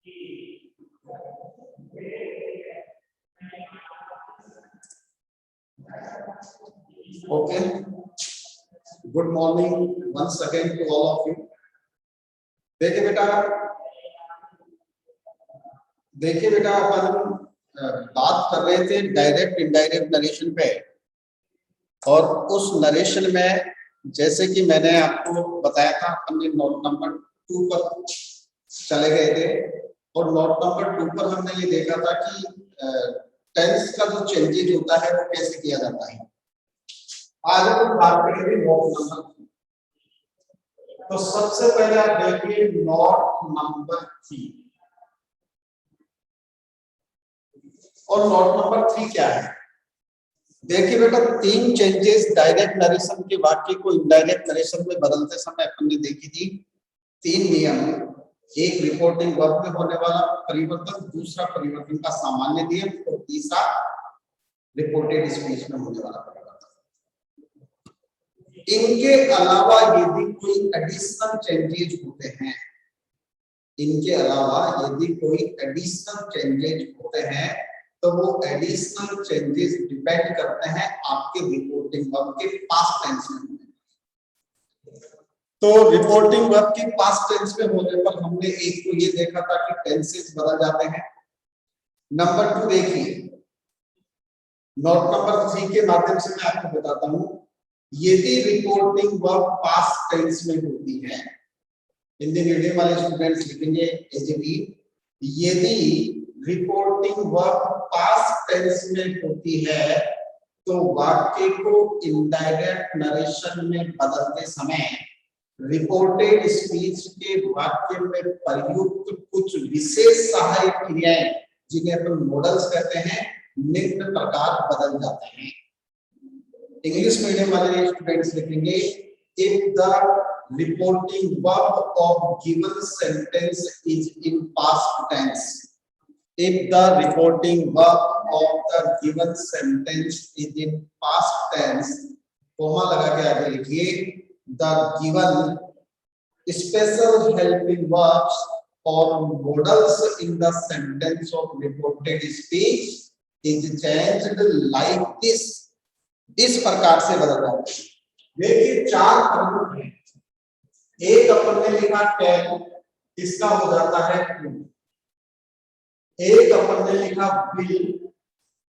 Okay. Good morning once again to all of you. देखिए बेटा अपन बात कर रहे थे डायरेक्ट इनडायरेक्ट नरेशन पे, और उस नरेशन में जैसे कि मैंने आपको बताया था, हमने नोट नंबर 2 पर चले गए थे, और नोट नंबर 2 पर हमने ये देखा था कि टेंस का जो चेंजेज होता है वो कैसे किया जाता है। आज हम बात करेंगे नोट नंबर 3। तो सबसे पहले आप देखिए नोट नंबर 3, और नोट नंबर 3 क्या है। देखिए बेटा, 3 चेंजेस डायरेक्ट नरेशन के वाक्य को इनडायरेक्ट नरेशन में बदलते समय अपन ने देखी थी। 3 नियम, एक रिपोर्टिंग वर्ब में होने वाला परिवर्तन, दूसरा परिवर्तन का सामान्य नियम, और तीसरा रिपोर्टेड स्पीच में होने वाला परिवर्तन। इनके अलावा यदि कोई एडिशनल चेंजेज होते हैं, इनके अलावा यदि कोई एडिशनल चेंजेज होते हैं, तो वो एडिशनल चेंजेस डिपेंड करते हैं आपके रिपोर्टिंग वर्ब के पास्ट टेंस में। तो रिपोर्टिंग वर्ब के पास्ट टेंस में होने पर हमने एक तो ये देखा था कि टेंसेस बदल जाते हैं। नंबर 2 देखिए, नोट नंबर 3 के माध्यम से मैं आपको बताता हूं, यदि रिपोर्टिंग वर्ब पास्ट टेंस में होती है, हिंदी मीडियम वाले स्टूडेंट्स लिखेंगे एजीबी, यदि रिपोर्टिंग वर्ब पास्ट टेंस में होती है तो वाक्य को इनडायरेक्ट नरेशन में बदलते समय रिपोर्टेड स्पीच के वाक्य में प्रयुक्त कुछ विशेष सहायक क्रियाएं, जिन्हें अपन मॉडल्स कहते हैं, निम्न प्रकार बदल जाते हैं। इंग्लिश मीडियम वाले स्टूडेंट्स लिखेंगे, if the reporting verb of given sentence is in past tense, if the reporting verb of the given sentence is in past tense, comma लगा के आगे लिखिए, the given special helping verbs or modals in the sentence of reported speech is changed like this, इस प्रकार से बदल जाता है। देखिए 4 प्रमुख हैं। एक अपन ने लिखा कैन, इसका हो जाता है टू। एक अपन ने लिखा बिल,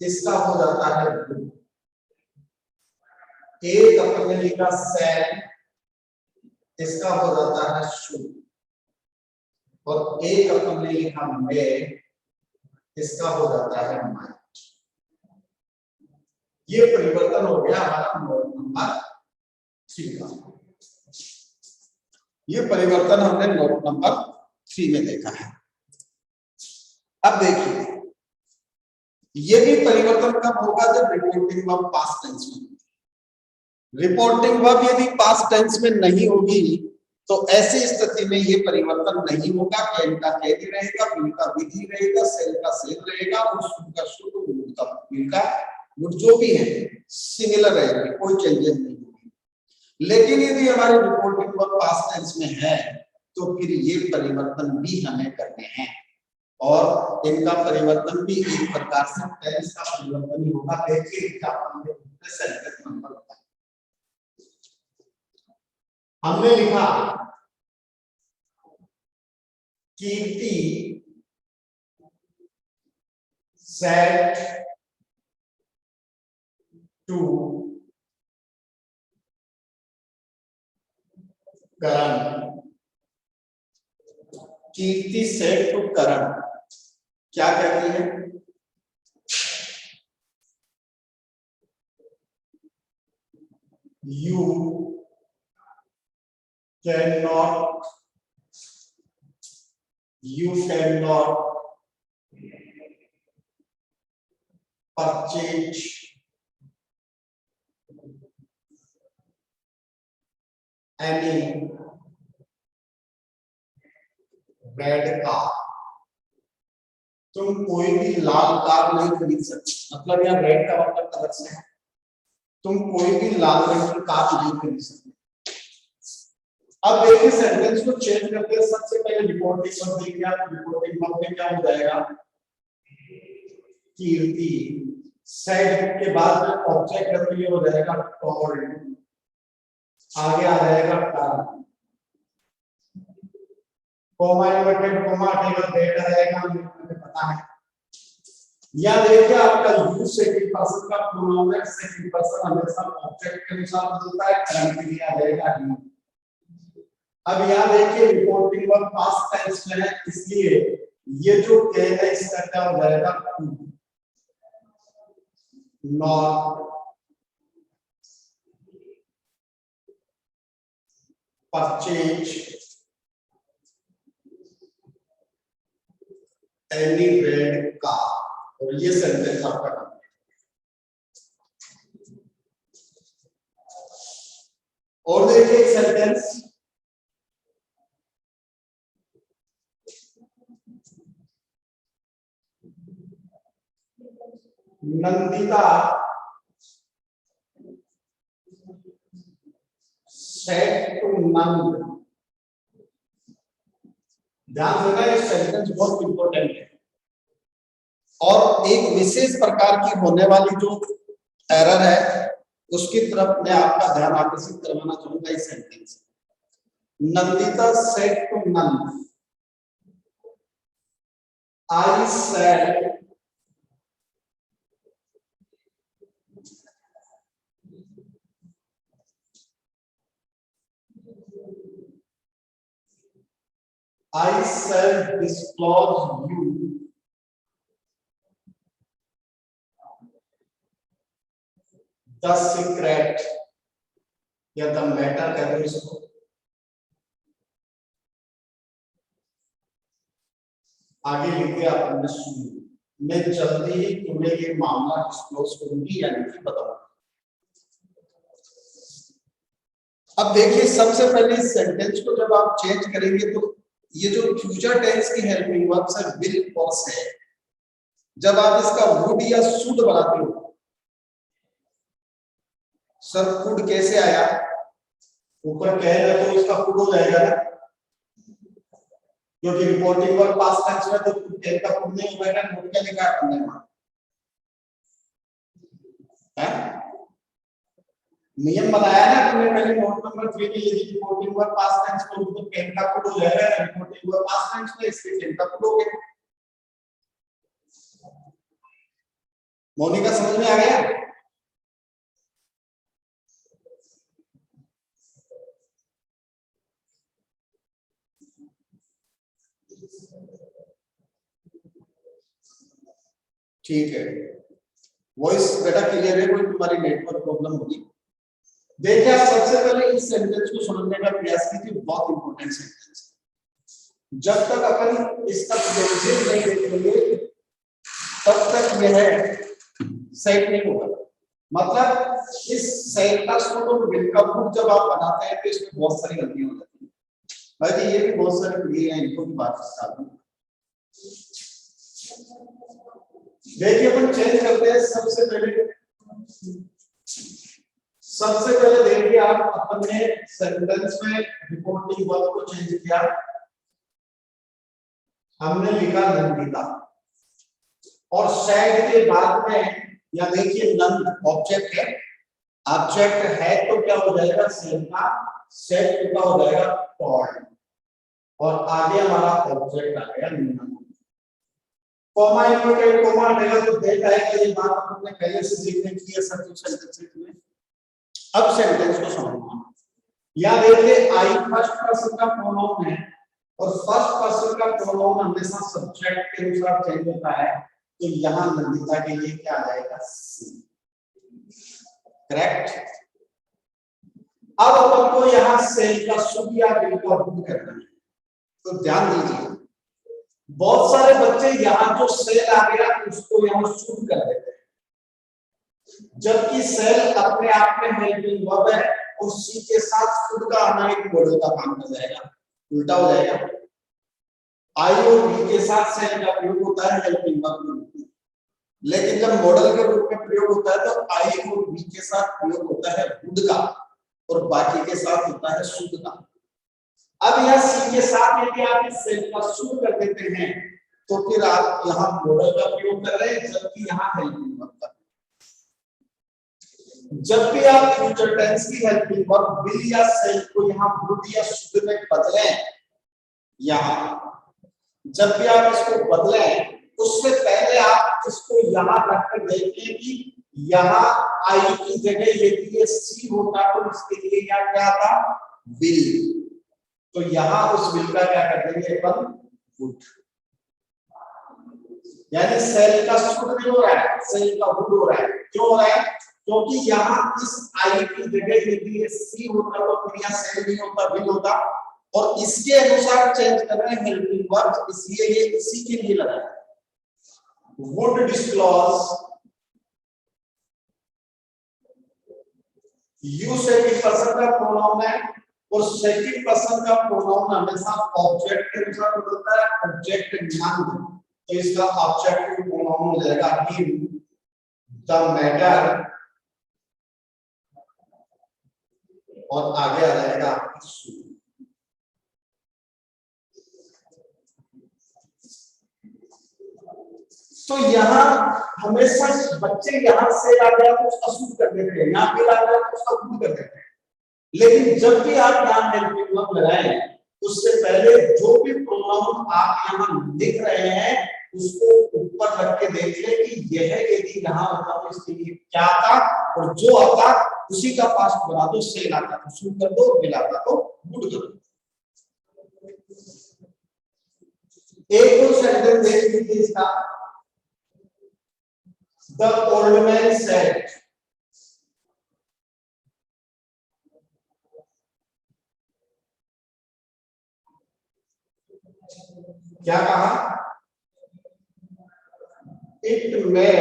इसका हो जाता है बिल। एक अपन ने लिखा सेल, इसका हो जाता है शू। और एक अपन ने लिखा मे, इसका हो जाता है माइट। ये परिवर्तन हो गया हमारा नोट नंबर 3 का। ये परिवर्तन हमने नोट नंबर 3 में देखा है। अब देखिए, ये भी परिवर्तन कब होगा, जब रिपोर्टिंग वर्ब पास्ट टेंस में होगी। रिपोर्टिंग वर्ब यदि पास्ट टेंस में नहीं होगी तो ऐसी स्थिति में ये परिवर्तन नहीं होगा। कैन का कैन ही रहेगा, बिल का बिल ही रहेगा, सेल का सेल रहेगा, और शुड का शुड, वुड का विल का वुड, जो भी है सिमिलर रहेगा, कोई चेंजेस नहीं होगी। लेकिन यदि हमारी रिपोर्टिंग वर्ब पास्ट टेंस में है तो फिर ये परिवर्तन भी हमें करने हैं, और इनका परिवर्तन भी एक प्रकार से टेंस का परिवर्तन ही होगा। देखिए सेंटेंस नंबर हमने लिखा, Kirti said to Karan, Kirti said to Karan क्या कहती है, you cannot purchase any red car, तुम कोई भी लाल कार नहीं खरीद सकते। मतलब यहाँ रेड का मतलब अलग से है, तुम कोई भी लाल रंग की कार नहीं खरीद सकते। अब देखिए सेंटेंस को चेंज करते हैं। सबसे पहले रिपोर्टिंग वर्ब देखिए आप, रिपोर्टिंग वर्ब में क्या हो जाएगा, कीर्ति, सेड के बाद में ऑब्जेक्ट का ये हो जाएगा टोल्ड, आगे आ जाएगा टर्न, कोमा इन्वर्टेड कोमा हटेगा, डेट आएगा, हमें पता है। या देखिए आपका यूज सेकंड पर्सन का प्रोनाउन है, सेकंड पर्सन हमेशा ऑब्जेक्ट के अनुसार बदलता है, टर्न के लिए आ जाएगा ही। अब यहाँ देखिए रिपोर्टिंग वर्ब पास्ट टेंस में है, इसलिए ये जो के है इसका क्या हो जाएगा, not, purchase, any red car, और ये सेंटेंस आपका है। और देखिए एक सेंटेंस, नंदिता said to नंद, ध्यान देना ये सेंटेंस बहुत इंपॉर्टेंट है और एक विशेष प्रकार की होने वाली जो एरर है उसकी तरफ मैं आपका ध्यान आकर्षित करवाना चाहूंगा। इस sentence Nandita said to Nand, I said I shall disclose you the secret या the matter कहते हैं इसको। आगे लिखे आपने सुनी, मैं जल्दी ही तुम्हें ये मामला डिस्क्लोज करूंगी यानी कि बताऊंगा। अब देखिए सबसे पहले इस सेंटेंस को जब आप चेंज करेंगे तो ये जो फ्यूचर टेंस की हेल्पिंग वर्ब्स है विल और से, जब आप इसका वुड या शुड बनाते हो, सर वुड कैसे आया, ऊपर कह रहे तो इसका वुड हो जाएगा ना, क्योंकि रिपोर्टिंग वर्ब पास्ट टेंस में तो टेन का वुड नहीं होगा, वुड क्या लिखा है हमने वहां है, नियम बनाया ना तुमने पहले नोट नंबर 3 में, यदि रिपोर्टिंग वर्ब पास्ट टेंस में तो टेन का वुड हो जाएगा, रिपोर्टिंग वर्ब पास्ट टेंस में इसलिए टेन का वुड हो गया। मोनिका समझ में आ गया? ठीक है, वॉइस बेटा क्लियर है, कोई तुम्हारी नेटवर्क प्रॉब्लम होगी। देखिए आप सबसे पहले इस सेंटेंस को समझने का प्रयास कीजिए, बहुत इंपॉर्टेंट सेंटेंस है। जब तक अपन इसका प्रोनाउंसिएशन नहीं देखेंगे तब तक यह सेट नहीं होगा। मतलब इस सेंटेंस को तो बिल्कुल जब आप बनाते हैं तो इसमें बहुत सारी गलतियां हो जाती हैं। भाई ये भी बहुत सारी क्रिया है, इनको भी बात बता दूं। देखिए अपन चेंज करते हैं। सबसे पहले देखिए आप अपन ने सेंटेंस में रिपोर्टिंग वर्ब को चेंज किया, हमने लिखा नंदिता और सैड के बाद में या देखिए नंद ऑब्जेक्ट है, ऑब्जेक्ट है तो क्या हो जाएगा सेल का, सेट का हो जाएगा टॉल्ड और आगे हमारा ऑब्जेक्ट आ गया नंद। कोमा इन्वर्टेड कोमा हटेगा तो डेट आएगा, ये बात हमने पहले से सीखने की है सब कुछ सेंटेंस में। अब सेंटेंस को समझना, या देखिए आई फर्स्ट पर्सन का प्रोनाउन है और फर्स्ट पर्सन का प्रोनाउन हमेशा सब्जेक्ट के अनुसार चेंज होता है, तो यहाँ नंदिता के लिए क्या आ जाएगा सी, करेक्ट। अब अपन को यहाँ सेल का शुभ या बिल को अपडेट करना है, तो ध्यान दीजिए बहुत सारे बच्चे यहाँ जो सेल आ गया उसको यहाँ शुभ कर देते हैं, जबकि सेल अपने आप में हेल्पिंग वर्ब है और सी के साथ शुभ का आना एक मॉडल का काम कर जाएगा, उल्टा हो जाएगा। आई और बी के साथ सेल का प्रयोग होता है हेल्पिंग वर्ब में, लेकिन जब मॉडल के रूप में प्रयोग होता है तो आई और बी के साथ प्रयोग होता है वुड का और बाकी के साथ होता है शुड का। अब यह सी के साथ यदि आप इस सेल का शुरू कर देते हैं तो फिर आप यहाँ मॉडल का प्रयोग कर रहे हैं, जबकि यहाँ हेल्पिंग वर्ब कर। जब भी आप फ्यूचर टेंस की हेल्पिंग वर्ब विल या सेल को यहाँ वुड या शुड में बदलें, यहाँ जब भी आप इसको बदलें उससे पहले आप इसको यहाँ रखकर देखें कि यहाँ आई की जगह यदि ये सी होता तो इसके लिए यहाँ क्या था, विल। तो यहाँ उस विल का क्या कर देंगे अपन, वुड। यानी सेल का शुड नहीं हो रहा है, सेल का वुड हो रहा है। क्यों हो रहा है, क्योंकि यहाँ इस आई की जगह यदि ये सी होता तो फिर यहाँ सेल नहीं होता, विल होता। और इसके अनुसार चेंज कर रहे हैं हेल्पिंग वर्ब, इसलिए ये इसी के लिए लगा है। Would disclose, you second person का प्रोनाउन है और सेकंड पर्सन का प्रोनाउन हमेशा ऑब्जेक्ट के अनुसार बदलता है, ऑब्जेक्ट नन। तो इसका ऑब्जेक्ट प्रोनाउन हो जाएगा हिम, द मैटर, और आगे आ जाएगा आपका शू। तो यहाँ हमेशा बच्चे यहाँ से आ गया तो उसका शूट कर देते हैं, यहाँ पे आ गया तो उसका वुड कर देते हैं। लेकिन जब भी आप यहाँ हेल्पिंग वर्ब लगाएं उससे पहले जो भी प्रोनाउन आप यहाँ लिख रहे हैं उसको ऊपर रख के देख ले कि यह यदि यहाँ होता तो इसके लिए क्या था, और जो आता उसी का पास्ट बना दो। सेल आता तो शूट कर दो, विल आता तो वुड कर दो। एक और सेंटेंस देख लीजिए इसका। The old man said, क्या कहा, it may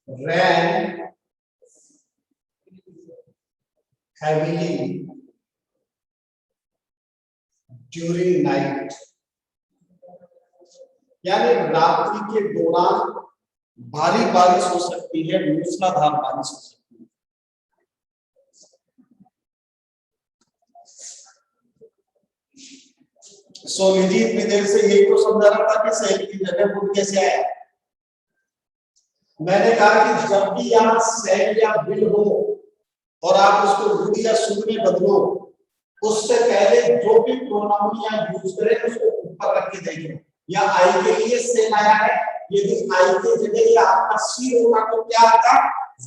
rain heavily during night, यानी रात्रि के दौरान भारी बारिश हो सकती है, मूसलाधार बारिश हो सकती है। सोनिजी इतनी देर से यही तो समझा रहा था कि सेल की जगह वुड कैसे आया। मैंने कहा कि जब भी यहाँ सेल या विल हो और आप उसको वुड या शुड में बदलो उससे पहले जो भी प्रोनाउन यहाँ यूज करें उसको ऊपर रख के देखें। या आई के लिए सेल आया है, यदि आई के जगह ये आपका सी होगा तो क्या आता,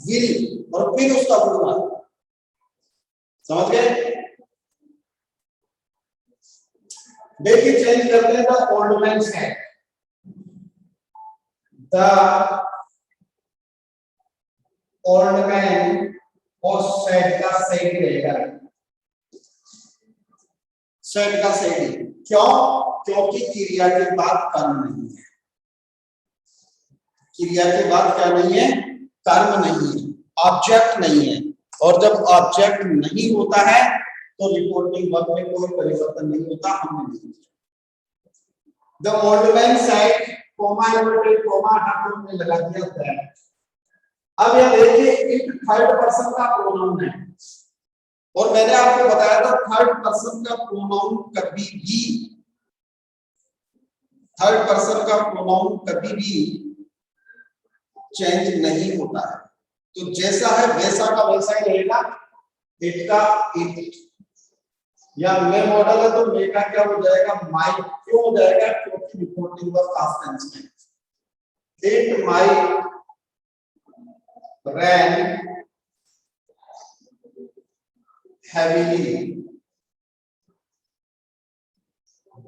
विल, और फिर उसका वुड आता। समझ गए। देखिए चेंज करते हैं। The old man said, the old man, और सेड का सेड रहेगा, सेड का सेड। क्यों, क्योंकि क्रिया के बाद कर्म नहीं है, क्रिया के बाद क्या नहीं है, कर्म नहीं है, ऑब्जेक्ट नहीं है। और जब ऑब्जेक्ट नहीं होता है तो रिपोर्टिंग वर्ब में कोई परिवर्तन नहीं होता। हमने the old man said, coma inverted coma हटा में लगा दिया दैट। अब ये देखिए इट थर्ड पर्सन का प्रोनाउन है और मैंने आपको बताया था थर्ड पर्सन का प्रोनाउन कभी भी, थर्ड पर्सन का प्रोनाउन कभी भी चेंज नहीं होता है। तो जैसा है वैसा का वैसा ही रहेगा। इट का इट, या मे मॉडल है तो मे का क्या हो जाएगा, माई। क्यों हो जाएगा, क्योंकि रिपोर्टिंग वर्ब पास्ट टेंस में। It may rain heavily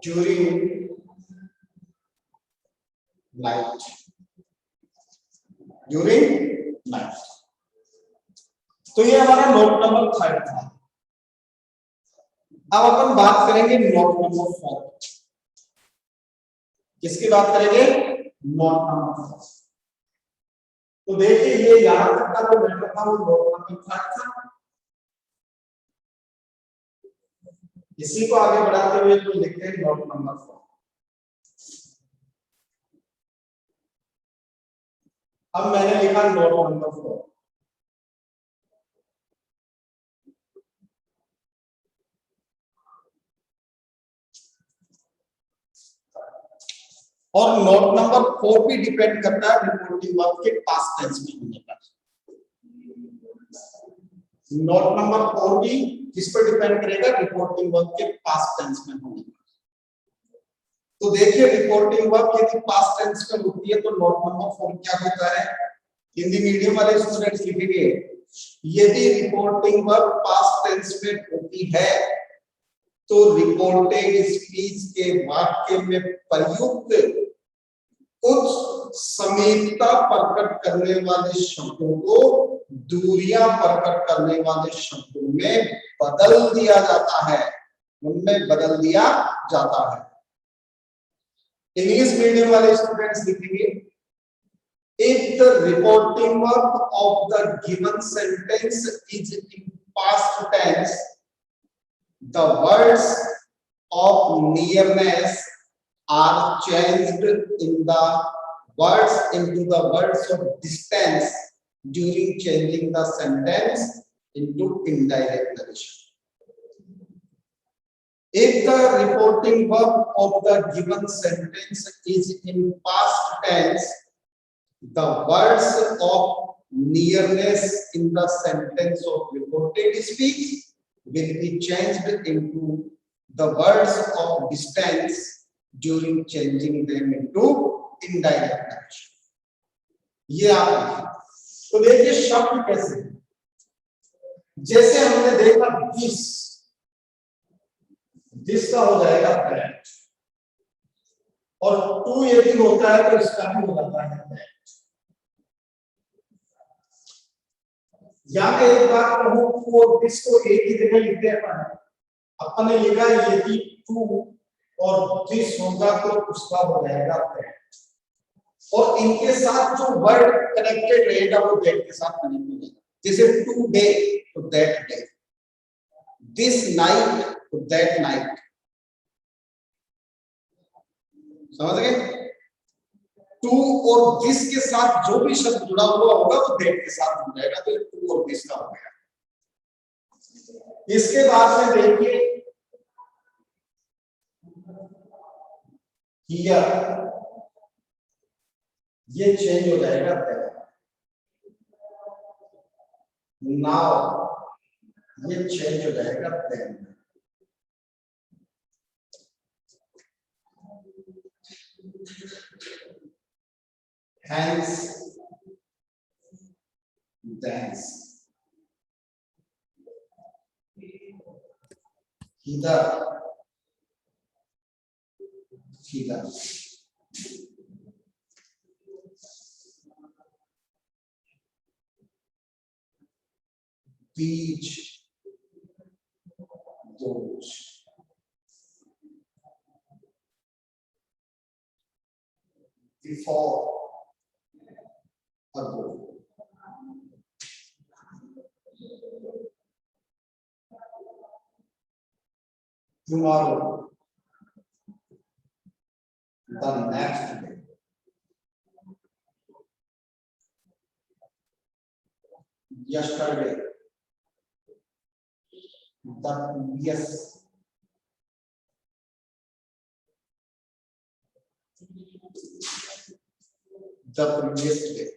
during night, during night। तो ये हमारा नोट नंबर 3 था। अब अपन बात करेंगे नोट नंबर 4। किसकी बात करेंगे, नोट नंबर 4। तो देखिए ये यहां तक का जो मैटर था वो नोट नंबर 3 था। इसी को आगे बढ़ाते हुए तो लिखते हैं नोट नंबर 4। अब मैंने लिखा नोट नंबर 4। और नोट नंबर 4 भी डिपेंड करता है रिपोर्टिंग वर्ब के पास्ट टेंस में होने पर। नोट नंबर 4 भी किस पर डिपेंड करेगा? रिपोर्टिंग वर्ब के पास्ट टेंस में होने पर। तो देखिए रिपोर्टिंग वर्ब यदि पास्ट टेंस में होती है तो नोट नंबर 4 क्या होता है? हिंदी मीडियम वाले स्टूडेंट्स लिखेंगे यदि रिपोर्टिंग वर्ब पास्ट टेंस में होती है तो रिपोर्टेड स्पीच के वाक्य में प्रयुक्त कुछ समीपता प्रकट करने वाले शब्दों को दूरियां प्रकट करने वाले शब्दों में बदल दिया जाता है, उनमें बदल दिया जाता है। इंग्लिश मीडियम वाले स्टूडेंट्स लिखेंगे if the reporting verb of the given sentence is in past tense, the words of nearness are changed in the words into the words of distance during changing the sentence into indirect narration. If the reporting verb of the given sentence is in past tense, the words of nearness in the sentence of reported speech will be changed into the words of distance during changing them into indirect narration. ये आप देखिए, तो देखिए शब्द कैसे, जैसे हमने देखा दिस का हो जाएगा दैट, और टू यदि होता है तो इसका भी हो जाता है दैट। यहाँ एक बात कहूं, टू और दिस को एक ही जगह लिखते हैं अपन ने लिखा यदि टू और दिस होगा तो उसका हो जाएगा दैट, और इनके साथ जो वर्ड कनेक्टेड रहेगा वो दैट के साथ कनेक्ट हो जाएगा। जैसे टू डे तो दैट डे, दिस नाइट तो दैट नाइट, समझ गए? टू और दिस के साथ जो भी शब्द जुड़ा हुआ होगा वो दैट के साथ जुड़ जाएगा, तो टू और दिस का हो गया। इसके बाद में देखिए हियर, ये चेंज हो जाएगा दैट, नाउ ये चेंज हो जाएगा then, hence thence, hither hither, these those, before ago, tomorrow, the next day, yesterday, the previous, the previous day,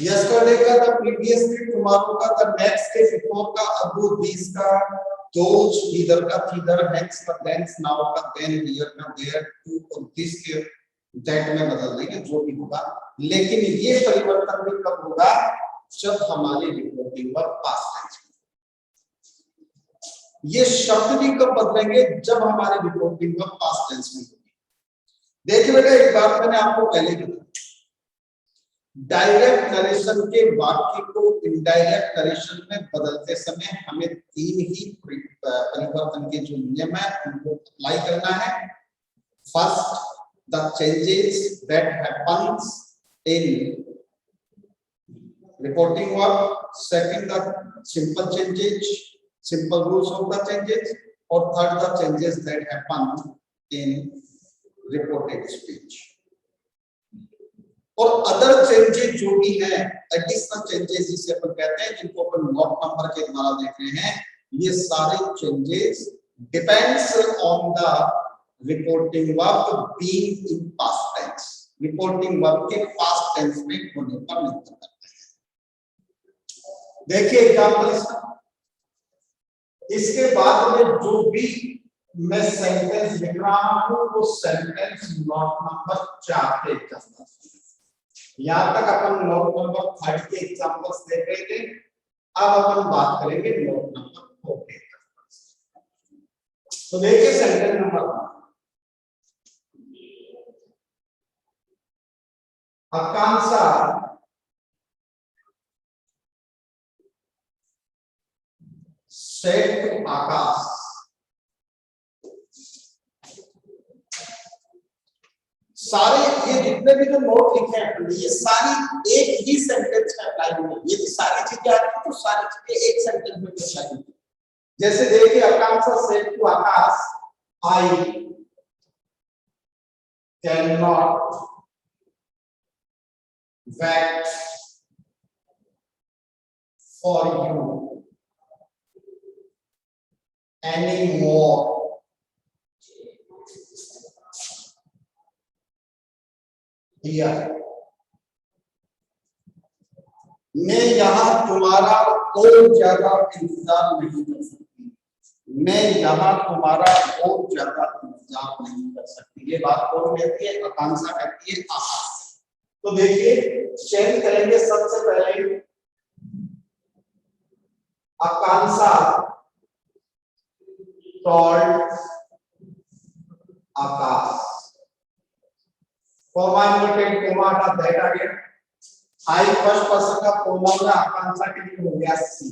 yesterday का, the previous day, tomorrow का, the next day, before का, ago, these का, those, either का, thither, hence का, thence, now का, then, here का, there, to और this के दैट में बदल देंगे जो भी होगा, लेकिन ये परिवर्तन भी कब होगा, जब हमारी रिपोर्टिंग वर्ब पास्ट टेंस में। ये शब्द भी कब बदलेंगे, जब हमारी रिपोर्टिंग वर्ब पास्ट टेंस में होगी। देखिए बेटा, एक बात मैंने आपको पहले बताई, डायरेक्ट नरेशन के वाक्य को इनडायरेक्ट नरेशन में बदलते समय हमें 3 ही परिवर्तन के जो नियम है उनको अप्लाई करना है। First, the changes that happens in reporting verb. Second, the simple changes, simple rules of the changes. और third, the changes that happen in reported speech. और अदर चेंजेस जो भी है, एडिशनल चेंजेस जिसे अपन कहते हैं, जिनको अपन नोट नंबर के द्वारा देख रहे हैं, ये सारे changes depends on the reporting verb being in past tense. Reporting verb के पास्ट टेंस में होने पर निर्भर करते हैं। देखिए एग्जांपल इसका, इसके बाद में जो भी मैं सेंटेंस लिख रहा हूं वो सेंटेंस नोट नंबर 4 के एग्जांपल। यहां तक अपन नोट नंबर 3 के एग्जांपल्स देख रहे थे, अब अपन बात करेंगे नोट नंबर 4 के एग्जांपल्स। तो देखिए sentence number 1, Akanksha said to आकाश, सारे ये जितने भी जो नोट लिखे हैं ये सारी एक ही सेंटेंस में अप्लाई होंगे। ये सारी चीजें आती हैं तो सारी चीजें एक सेंटेंस में अप्लाई होंगी। जैसे देखिए आकांक्षा said to Akash, I cannot wait for you anymore. मैं यहाँ तुम्हारा और ज्यादा इंतजार नहीं कर सकती, मैं यहाँ तुम्हारा और ज्यादा इंतजार नहीं कर सकती। ये बात कौन कहती है, आकांक्षा कहती है आकाश। तो देखिए चेंज करेंगे, सबसे पहले आकांक्षा टोल्ड आकाश, कोमा इन्वर्टेड कोमा का दैट आ गया। आई फर्स्ट पर्सन का प्रोनाउन है, आकांक्षा के लिए हो गया सी।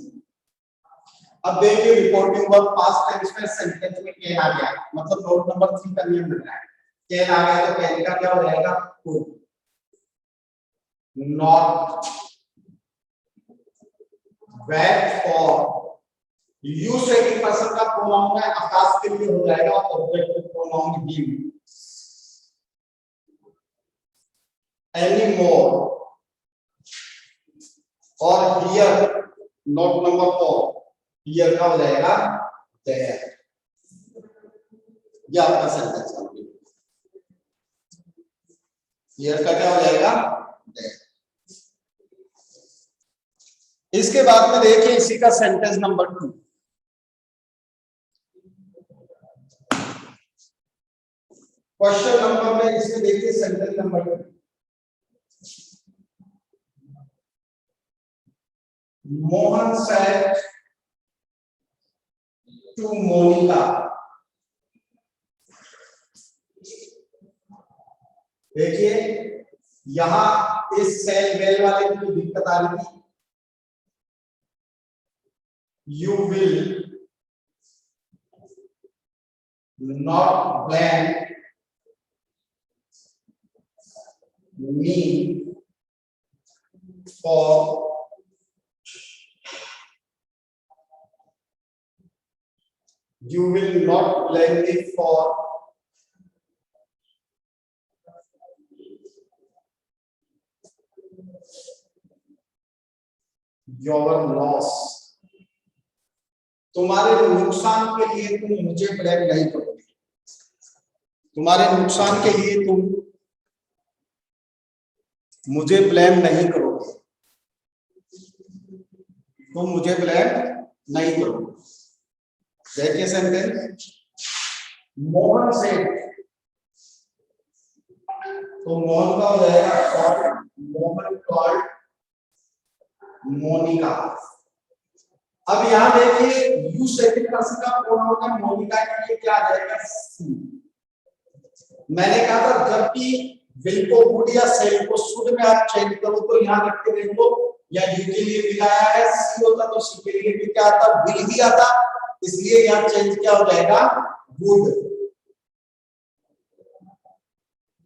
अब देखिए रिपोर्टिंग वर्ब पास्ट टेंस में सेंटेंस में कैन आ गया, मतलब नोट नंबर 3 का नियम बन रहा है। कैन आ गया तो कैन का क्या हो जाएगा, could. Not wait for, you second person का प्रोनाउन है, आकाश के लिए हो जाएगा ऑब्जेक्टिव प्रोनाउन हिम। Anymore और हियर नोट नंबर 4, हियर का हो जाएगा देयर। ये आपका सेंटेंस कंप्लीट। हियर का क्या हो जाएगा, देयर। इसके बाद में देखिए इसी का सेंटेंस नंबर 2, क्वेश्चन नंबर में इसमें देखिए sentence number 2, Mohan said to Monika. देखिए यहां इस सेल वेल वाले की दिक्कत आ रही थी। You will not blame me for you will not blame me for your loss। तुम्हारे नुकसान के लिए तुम मुझे ब्लेम नहीं करोगे, तुम्हारे नुकसान के लिए तुम मुझे ब्लेम नहीं करोगे, तुम मुझे ब्लेम नहीं करोगे। देखिए सेंटेंस, मोहन से तो मोहन का हो जाएगा कॉल्ड, मोहन कॉल्ड मोनिका। अब यहां देखिए यू सेकंड पर्सन का प्रोनाउन है, मोनिका के लिए क्या आ जाएगा सी। मैंने कहा था जब भी विल को वुड या सेल को शुड में आप चेंज करो तो यहां रख के देखो, या यू के लिए विल आया है, सी होता तो सी के लिए भी क्या आता, विल ही आता, इसलिए यहां चेंज क्या हो जाएगा would.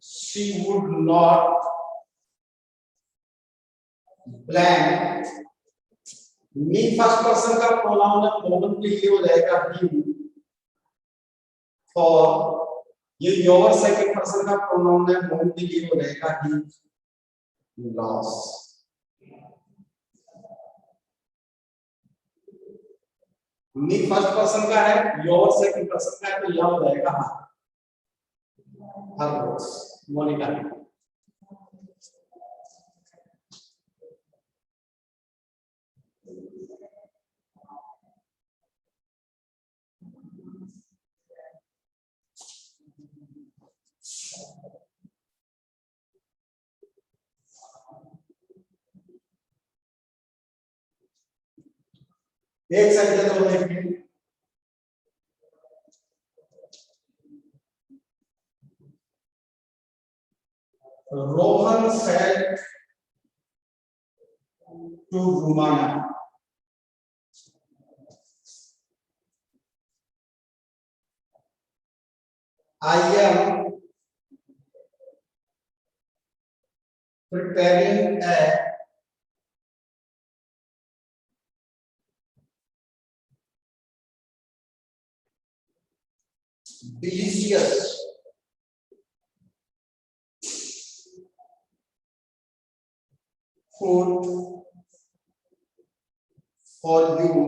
She would not plan. Me first person का प्रोनाउन है, मोहन के लिए हो जाएगा ही। और ये योर सेकंड पर्सन का प्रोनाउन है, मोहन के लिए हो जाएगा ही लॉस। मी फर्स्ट पर्सन का है, योर सेकंड पर्सन का है, तो यह हो जाएगा हर रोज मोनिका। एक सेकंड तो देखिए, Rohan said to Rumana, I am preparing a delicious food for you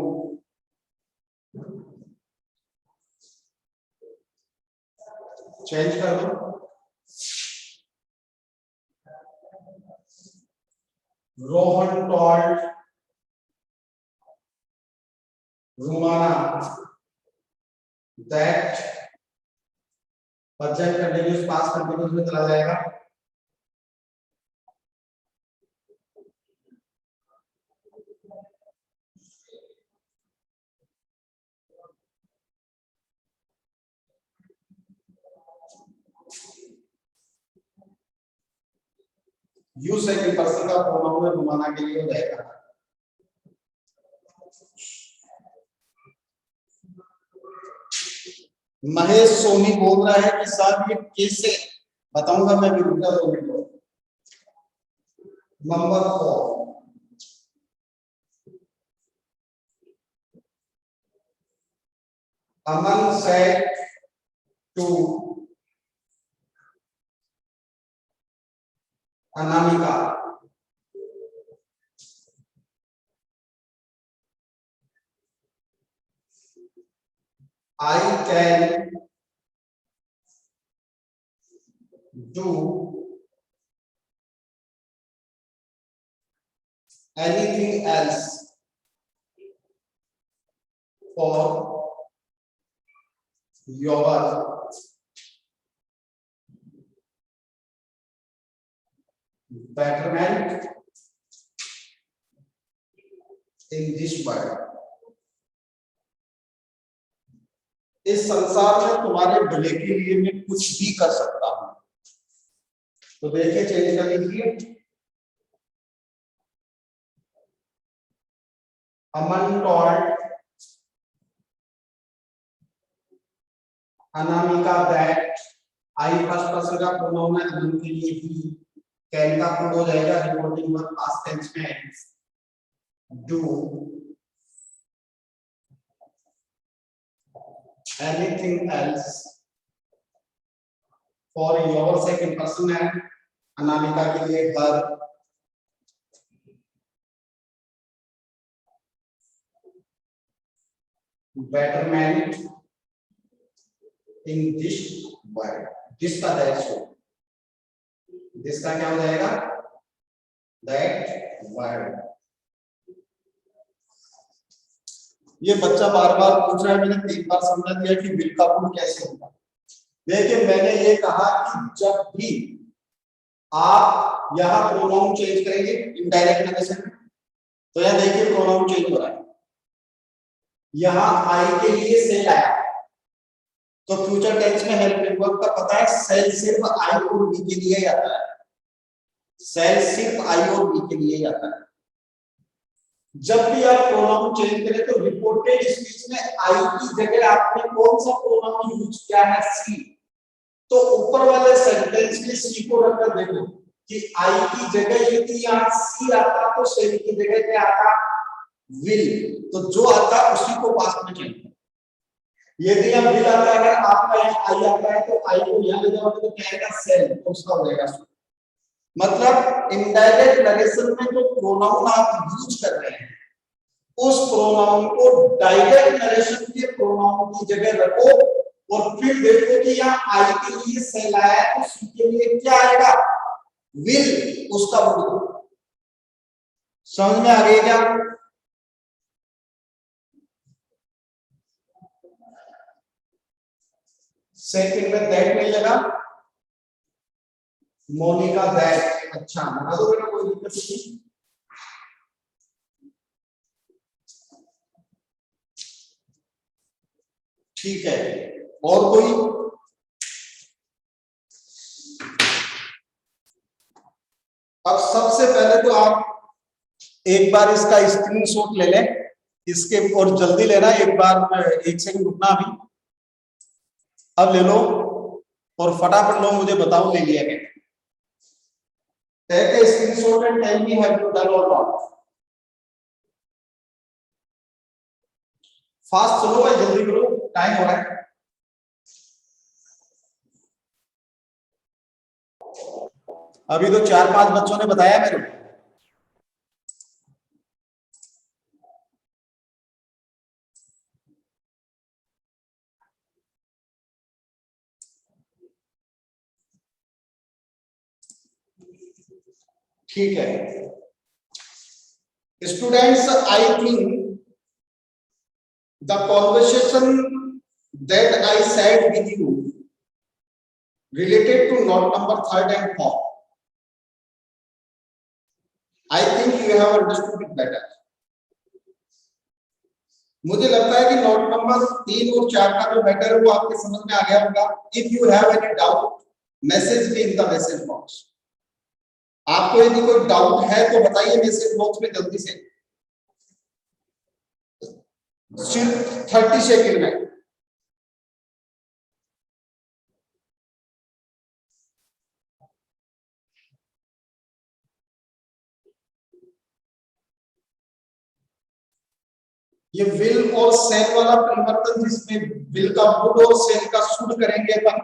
change कर दो, Rohan told Rumana that, present continuous past continuous में चला जाएगा, यू सेकंड पर्सन का प्रोनाउन है, रुमाना के लिए हो जाएगा महेश सोनी बोल रहा है कि सर ये कैसे बताऊंगा, मैं भी रुका 2 minute. Number 4, Aman said to Anamika, I can do anything else for your betterment in this world। इस संसार में तुम्हारे भले के लिए मैं कुछ भी कर सकता हूं। तो देखिए चेंज कर लीजिए, Aman told Anamika that, I first person का प्रोनाउन है, अमन के लिए ही, कैन का कोड हो जाएगा रिपोर्टिंग वर्ब पास्ट टेंस में do anything else for your second person है, अनामिका के लिए her betterment in this world। this का दैट हो, this का क्या हो जाएगा that world। ये बच्चा बार बार पूछ रहा है, मैंने 3 बार समझा दिया कि विल का फूड कैसे होगा। देखिए मैंने ये कहा कि जब भी आप यहां प्रोनाउन चेंज करेंगे इनडायरेक्ट नरेशन में, तो यहां देखिए प्रोनाउन चेंज हो रहा है। यहां आई के लिए सेल आया, तो फ्यूचर टेंस में हेल्पिंग वर्ब का पता है सेल सिर्फ आई और बी के लिए ही आता है, सेल सिर्फ आई और बी के लिए ही आता है। जब भी आप प्रोनाउन चेंज करें तो रिपोर्टेड स्पीच में आई की जगह आपने कौन सा प्रोनाउन यूज किया है, सी। तो ऊपर वाले सेंटेंस में सी को रखकर देखो कि आई की जगह यदि यहाँ सी आता तो सेल की जगह क्या आता, विल। तो जो आता उसी को पास्ट में चेंज। यदि यहाँ विल आता है, अगर आपका यहाँ आई आता है तो आई को यहाँ ले जाओगे तो क्या आएगा, सेल, तो उसका हो जाएगा। मतलब इनडायरेक्ट नरेशन में जो प्रोनाउन आप यूज कर रहे हैं उस प्रोनाउन को डायरेक्ट नरेशन के प्रोनाउन की जगह रखो और फिर देखो कि यहाँ आई के लिए सेल आया है तो सी के लिए क्या आएगा, विल, उसका बोलो। समझ में आ गई क्या? सेकंड में दैट मिलेगा, मोनिका दैट। अच्छा बना दो बेटा, कोई दिक्कत नहीं। ठीक है, और कोई? अब सबसे पहले तो आप एक बार इसका स्क्रीनशॉट ले लें इसके, और जल्दी लेना, एक बार एक सेकंड रुकना अभी। अब ले लो और फटाफट लो, मुझे बताओ ले लिया क्या। Take a screenshot and tell me have you done और नॉट। फास्ट चलो भाई, जल्दी करो, टाइम हो रहा है। अभी तो 4-5 बच्चों ने बताया मेरे को। ठीक है students, I think the conversation that I said with you related to note number 3rd and 4th, I think you have understood it better. मुझे लगता है कि नोट नंबर 3 और 4 का जो मैटर है वो आपके समझ में आ गया होगा। If you have any doubt message me in the message box. आपको यदि कोई डाउट है तो बताइए मैसेज बॉक्स में जल्दी से, सिर्फ 30 सेकंड में। ये विल और सेल वाला परिवर्तन, जिसमें विल का वुड और सेल का शुड करेंगे अपन,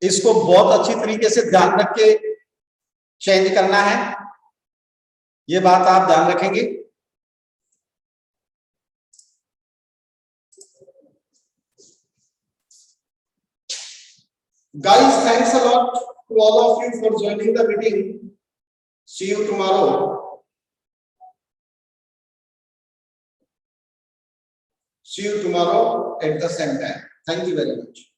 इसको बहुत अच्छी तरीके से ध्यान रख के चेंज करना है। ये बात आप ध्यान रखेंगे। Guys, thanks a lot to all of you for joining the meeting. See you tomorrow. See you tomorrow at the same time. Thank you very much.